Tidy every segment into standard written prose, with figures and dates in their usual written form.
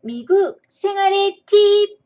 미국 생활의 팁.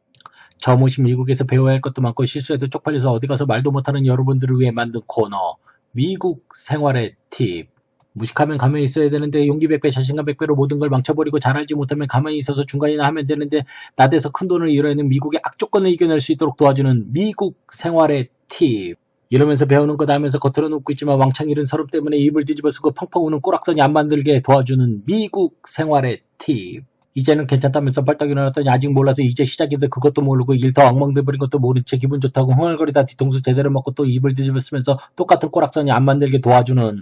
처음 오신 미국에서 배워야 할 것도 많고 실수해도 쪽팔려서 어디 가서 말도 못하는 여러분들을 위해 만든 코너 미국 생활의 팁. 무식하면 가만히 있어야 되는데 용기 100배 자신감 100배로 모든 걸 망쳐버리고 잘 알지 못하면 가만히 있어서 중간이나 하면 되는데 나대서 큰돈을 잃어야는 미국의 악조건을 이겨낼 수 있도록 도와주는 미국 생활의 팁. 이러면서 배우는 것 하면서 겉으로는 웃고 있지만 왕창 잃은 서름 때문에 입을 뒤집어 쓰고 펑펑 우는 꼬락서니 안 만들게 도와주는 미국 생활의 팁. 이제는 괜찮다면서 벌떡 일어났더니 아직 몰라서 이제 시작인데 그것도 모르고 일 더 엉망돼버린 것도 모른 채 기분 좋다고 흥얼거리다 뒤통수 제대로 먹고 또 입을 뒤집어 쓰면서 똑같은 꼬락서니 안 만들게 도와주는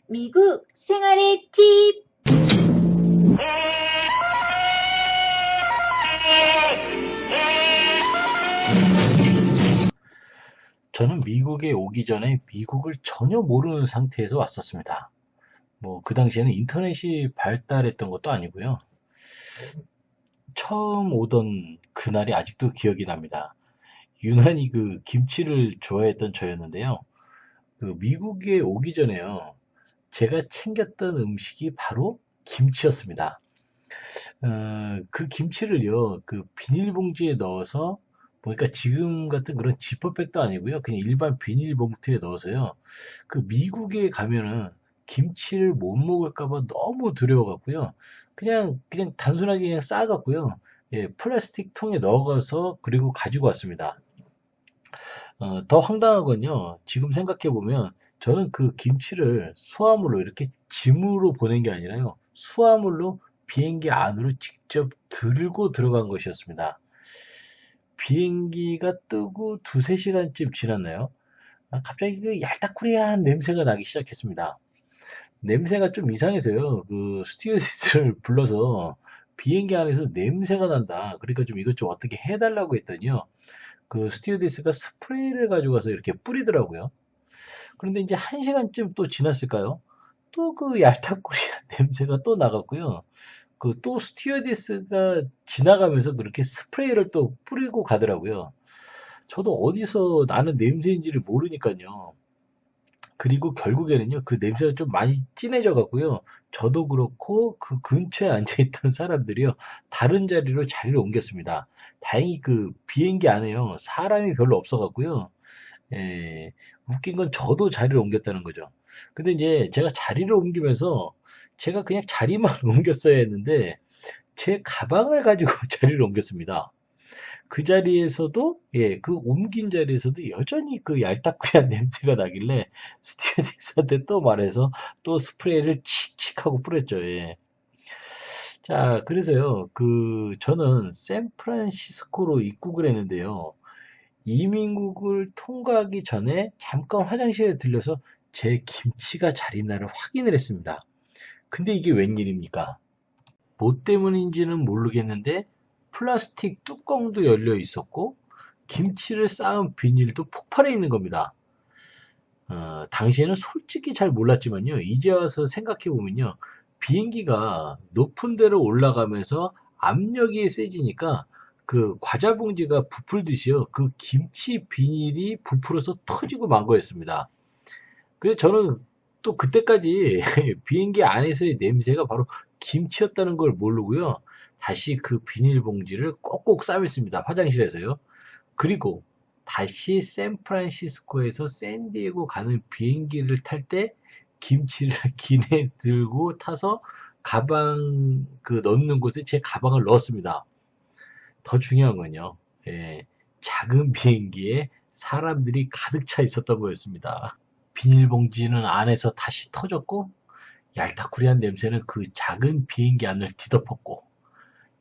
미국 생활의 팁. 저는 미국에 오기 전에 미국을 전혀 모르는 상태에서 왔었습니다. 그 당시에는 인터넷이 발달했던 것도 아니고요. 처음 오던 그날이 아직도 기억이 납니다. 유난히 그 김치를 좋아했던 저였는데요. 그 미국에 오기 전에요. 제가 챙겼던 음식이 바로 김치였습니다. 그 김치를요, 그 비닐봉지에 넣어서, 보니까 지금 같은 그런 지퍼백도 아니고요. 그냥 일반 비닐봉투에 넣어서요. 그 미국에 가면은 김치를 못 먹을까봐 너무 두려워갖고요. 그냥 단순하게 그냥 싸갖고요. 예, 플라스틱 통에 넣어서 그리고 가지고 왔습니다. 더 황당한 건요. 지금 생각해보면 저는 그 김치를 수화물로 이렇게 짐으로 보낸 게 아니라요. 수화물로 비행기 안으로 직접 들고 들어간 것이었습니다. 비행기가 뜨고 두세 시간쯤 지났나요? 갑자기 그 얄딱구리한 냄새가 나기 시작했습니다. 냄새가 좀 이상해서요. 그 스튜어디스를 불러서 비행기 안에서 냄새가 난다. 그러니까 좀 이것 좀 어떻게 해달라고 했더니요. 그 스튜어디스가 스프레이를 가지고 가서 이렇게 뿌리더라고요. 그런데 이제 한 시간쯤 또 지났을까요? 또 그 얄딱구리한 냄새가 또 나갔고요. 그 또 스튜어디스가 지나가면서 그렇게 스프레이를 또 뿌리고 가더라고요. 저도 어디서 나는 냄새인지를 모르니까요. 그리고 결국에는요, 그 냄새가 좀 많이 진해져 갖고요. 저도 그렇고 그 근처에 앉아있던 사람들이요, 다른 자리를 옮겼습니다. 다행히 그 비행기 안에요, 사람이 별로 없어 갖고요. 예, 웃긴 건 저도 자리를 옮겼다는 거죠. 근데 이제 제가 자리를 옮기면서 제가 그냥 자리만 옮겼어야 했는데 제 가방을 가지고 자리를 옮겼습니다. 그 자리에서도, 예, 그 옮긴 자리에서도 여전히 그 얄딱구리한 냄새가 나길래 스튜어디스한테 또 말해서 또 스프레이를 칙칙하고 뿌렸죠. 예. 자, 그래서요, 저는 샌프란시스코로 입국을 했는데요. 이민국을 통과하기 전에 잠깐 화장실에 들려서 제 김치가 잘 있나를 확인을 했습니다. 근데 이게 웬일입니까? 뭐 때문인지는 모르겠는데 플라스틱 뚜껑도 열려 있었고 김치를 쌓은 비닐도 폭발해 있는 겁니다. 당시에는 솔직히 잘 몰랐지만요. 이제 와서 생각해 보면요. 비행기가 높은 데로 올라가면서 압력이 세지니까 그 과자 봉지가 부풀듯이요. 그 김치 비닐이 부풀어서 터지고 만 거였습니다. 그래서 저는 또 그때까지 비행기 안에서의 냄새가 바로 김치였다는 걸 모르고요. 다시 그 비닐봉지를 꼭꼭 싸맸습니다. 화장실에서요. 그리고 다시 샌프란시스코에서 샌디에고 가는 비행기를 탈 때 김치를 기내 들고 타서 가방 넣는 곳에 제 가방을 넣었습니다. 더 중요한 건요. 예, 작은 비행기에 사람들이 가득 차 있었던 거였습니다. 비닐봉지는 안에서 다시 터졌고 얄타쿠리한 냄새는 그 작은 비행기 안을 뒤덮었고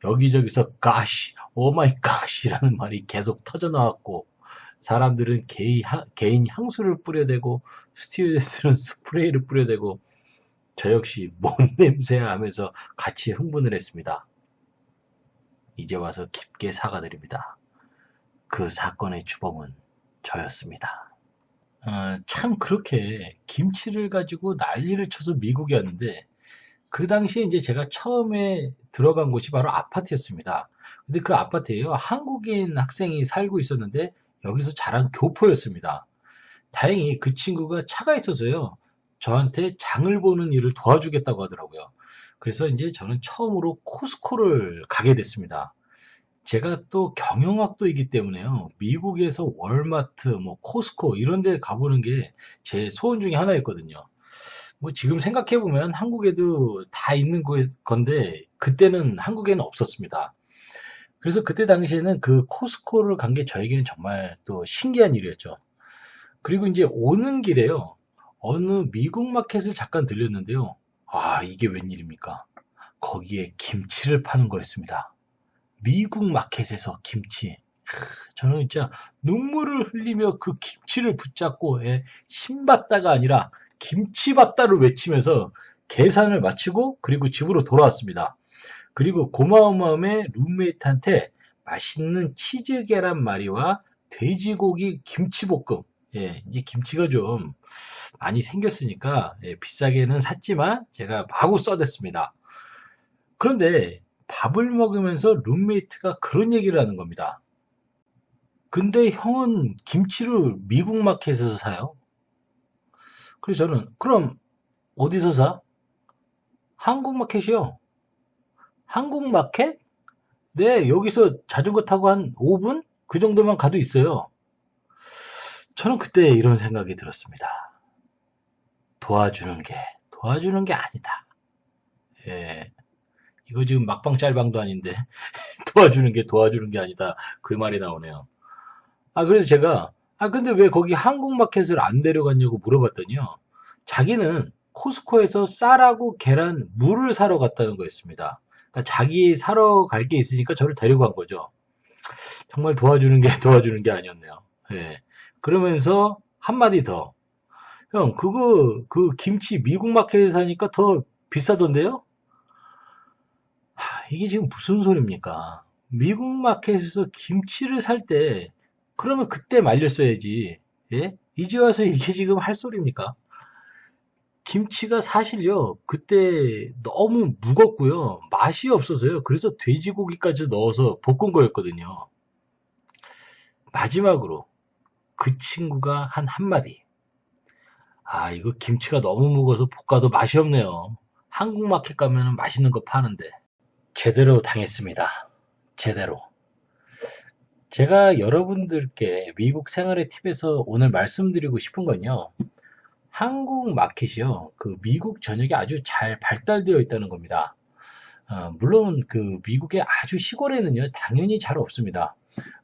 여기저기서 가시, 오마이 가시라는 말이 계속 터져 나왔고 사람들은 개인 향수를 뿌려대고 스튜어디스는 스프레이를 뿌려대고 저 역시 뭔 냄새야 하면서 같이 흥분을 했습니다. 이제 와서 깊게 사과드립니다. 그 사건의 주범은 저였습니다. 참 그렇게 김치를 가지고 난리를 쳐서 미국에 왔는데 그 당시에 이제 제가 처음에 들어간 곳이 바로 아파트였습니다. 근데 그 아파트에요. 한국인 학생이 살고 있었는데 여기서 자란 교포였습니다. 다행히 그 친구가 차가 있어서요. 저한테 장을 보는 일을 도와주겠다고 하더라고요. 그래서 이제 저는 처음으로 코스코를 가게 됐습니다. 제가 또 경영학도이기 때문에요. 미국에서 월마트, 뭐 코스코 이런 데 가보는 게 제 소원 중에 하나였거든요. 뭐 지금 생각해 보면 한국에도 다 있는 건데 그때는 한국에는 없었습니다. 그래서 그때 당시에는 그 코스코를 간 게 저에게는 정말 또 신기한 일이었죠. 그리고 이제 오는 길에요. 어느 미국 마켓을 잠깐 들렸는데요. 아, 이게 웬일입니까? 거기에 김치를 파는 거였습니다. 미국 마켓에서 김치. 저는 진짜 눈물을 흘리며 그 김치를 붙잡고 신받다가 아니라 김치받다를 외치면서 계산을 마치고 그리고 집으로 돌아왔습니다. 그리고 고마운 마음에 룸메이트한테 맛있는 치즈 계란말이와 돼지고기 김치볶음. 이제 김치가 좀 많이 생겼으니까 비싸게는 샀지만 제가 마구 써댔습니다. 그런데 밥을 먹으면서 룸메이트가 그런 얘기를 하는 겁니다. 근데 형은 김치를 미국 마켓에서 사요. 그래서 저는 그럼 어디서 사? 한국 마켓이요. 한국 마켓? 네, 여기서 자전거 타고 한 5분? 그 정도만 가도 있어요. 저는 그때 이런 생각이 들었습니다. 도와주는 게, 도와주는 게 아니다. 예, 이거 지금 막방 짤방도 아닌데, 도와주는 게 아니다. 그 말이 나오네요. 아, 그래서 제가, 아, 근데 왜 거기 한국 마켓을 안 데려갔냐고 물어봤더니요. 자기는 코스코에서 쌀하고 계란, 물을 사러 갔다는 거였습니다. 그러니까 자기 사러 갈 게 있으니까 저를 데리고 간 거죠. 정말 도와주는 게 도와주는 게 아니었네요. 예. 그러면서 한마디 더. 형, 그 김치 미국 마켓에서 사니까 더 비싸던데요? 이게 지금 무슨 소리입니까? 미국 마켓에서 김치를 살 때, 그러면 그때 말렸어야지. 예? 이제 와서 이게 지금 할 소리입니까? 김치가 사실요, 그때 너무 무겁고요, 맛이 없어서요. 그래서 돼지고기까지 넣어서 볶은 거였거든요. 마지막으로 그 친구가 한 한마디. 아, 이거 김치가 너무 무거워서 볶아도 맛이 없네요. 한국 마켓 가면 맛있는 거 파는데. 제대로 당했습니다. 제대로. 제가 여러분들께 미국 생활의 팁에서 오늘 말씀드리고 싶은 건요. 한국 마켓이요. 그 미국 전역에 아주 잘 발달되어 있다는 겁니다. 물론 그 미국의 아주 시골에는요, 당연히 잘 없습니다.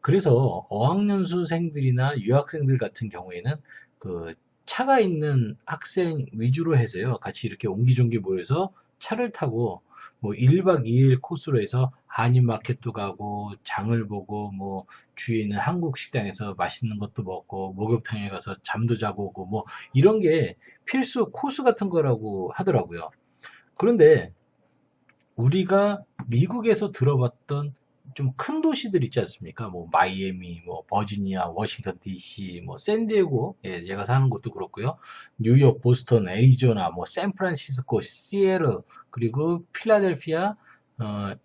그래서 어학연수생들이나 유학생들 같은 경우에는 그 차가 있는 학생 위주로 해서요, 같이 이렇게 옹기종기 모여서 차를 타고 뭐 1박 2일 코스로 해서 한인마켓도 가고 장을 보고 뭐 주위에 있는 한국 식당에서 맛있는 것도 먹고 목욕탕에 가서 잠도 자고 오고 뭐 이런 게 필수 코스 같은 거라고 하더라고요. 그런데 우리가 미국에서 들어봤던 좀 큰 도시들 있지 않습니까? 뭐 마이애미, 뭐 버지니아, 워싱턴 DC, 뭐 샌디에고, 예, 제가 사는 곳도 그렇고요. 뉴욕, 보스턴, 애리조나, 뭐 샌프란시스코, 시애틀, 그리고 필라델피아,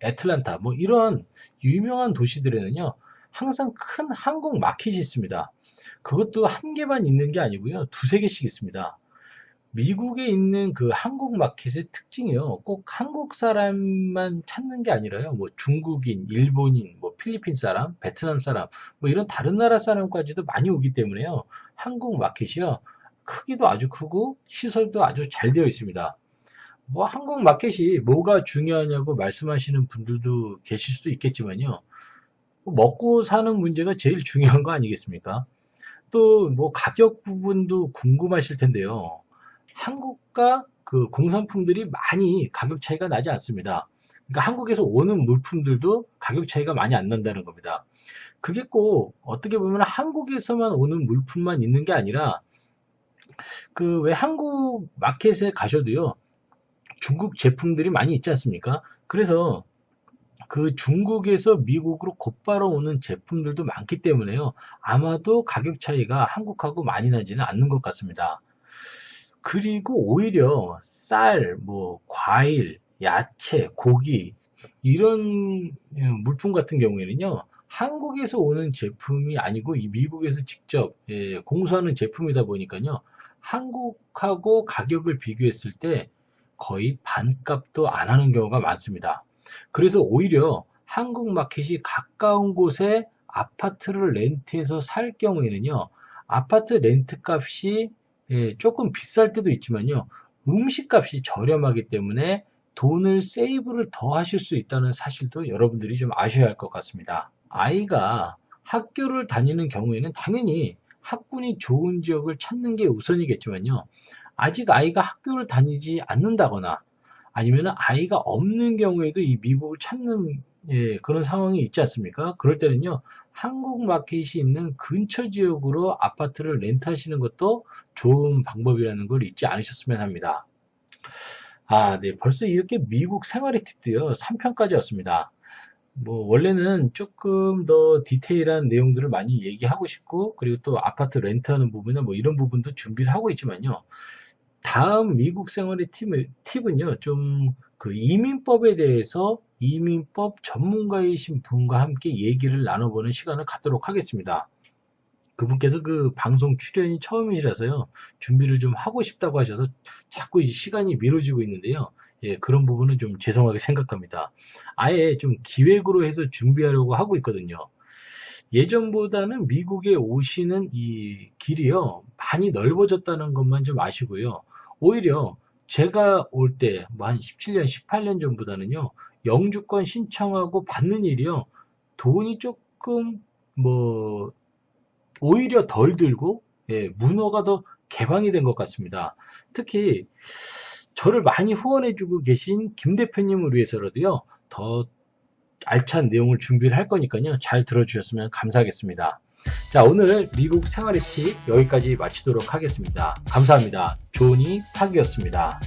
애틀란타, 뭐 이런 유명한 도시들에는요. 항상 큰 한국 마켓이 있습니다. 그것도 한 개만 있는 게 아니고요. 두세 개씩 있습니다. 미국에 있는 그 한국 마켓의 특징이요. 꼭 한국 사람만 찾는 게 아니라요. 뭐 중국인, 일본인, 뭐 필리핀 사람, 베트남 사람, 뭐 이런 다른 나라 사람까지도 많이 오기 때문에요. 한국 마켓이요. 크기도 아주 크고 시설도 아주 잘 되어 있습니다. 뭐 한국 마켓이 뭐가 중요하냐고 말씀하시는 분들도 계실 수도 있겠지만요. 먹고 사는 문제가 제일 중요한 거 아니겠습니까? 또 뭐 가격 부분도 궁금하실 텐데요. 한국과 그 공산품들이 많이 가격 차이가 나지 않습니다. 그러니까 한국에서 오는 물품들도 가격 차이가 많이 안 난다는 겁니다. 그게 꼭 어떻게 보면 한국에서만 오는 물품만 있는 게 아니라 그 왜 한국 마켓에 가셔도요. 중국 제품들이 많이 있지 않습니까? 그래서 그 중국에서 미국으로 곧바로 오는 제품들도 많기 때문에요. 아마도 가격 차이가 한국하고 많이 나지는 않는 것 같습니다. 그리고 오히려 쌀, 뭐 과일, 야채, 고기 이런 물품 같은 경우에는요. 한국에서 오는 제품이 아니고 이 미국에서 직접 공수하는 제품이다 보니까요. 한국하고 가격을 비교했을 때 거의 반값도 안 하는 경우가 많습니다. 그래서 오히려 한국 마켓이 가까운 곳에 아파트를 렌트해서 살 경우에는요, 아파트 렌트 값이 조금 비쌀 때도 있지만요, 음식값이 저렴하기 때문에 돈을 세이브를 더 하실 수 있다는 사실도 여러분들이 좀 아셔야 할 것 같습니다. 아이가 학교를 다니는 경우에는 당연히 학군이 좋은 지역을 찾는 게 우선이겠지만요, 아직 아이가 학교를 다니지 않는다거나 아니면 아이가 없는 경우에도 이 미국을 찾는 그런 상황이 있지 않습니까? 그럴 때는요, 한국 마켓이 있는 근처 지역으로 아파트를 렌트하시는 것도 좋은 방법이라는 걸 잊지 않으셨으면 합니다. 아, 네. 벌써 이렇게 미국 생활의 팁도요, 3편까지 왔습니다. 뭐, 원래는 조금 더 디테일한 내용들을 많이 얘기하고 싶고, 그리고 또 아파트 렌트하는 부분이나 뭐 이런 부분도 준비를 하고 있지만요. 다음 미국 생활의 팁은요, 좀 그 이민법에 대해서 이민법 전문가이신 분과 함께 얘기를 나눠보는 시간을 갖도록 하겠습니다. 그분께서 그 방송 출연이 처음이라서요, 준비를 좀 하고 싶다고 하셔서 자꾸 이 시간이 미뤄지고 있는데요. 예, 그런 부분은 좀 죄송하게 생각합니다. 아예 좀 기획으로 해서 준비하려고 하고 있거든요. 예전보다는 미국에 오시는 이 길이요, 많이 넓어졌다는 것만 좀 아시고요. 오히려 제가 올 때, 뭐 한 17년, 18년 전보다는요, 영주권 신청하고 받는 일이요, 돈이 조금, 뭐, 오히려 덜 들고, 예, 문어가 더 개방이 된 것 같습니다. 특히, 저를 많이 후원해주고 계신 김 대표님을 위해서라도요, 더 알찬 내용을 준비를 할 거니까요, 잘 들어주셨으면 감사하겠습니다. 자, 오늘 미국 생활의 팁 여기까지 마치도록 하겠습니다. 감사합니다. 조니 탁이었습니다.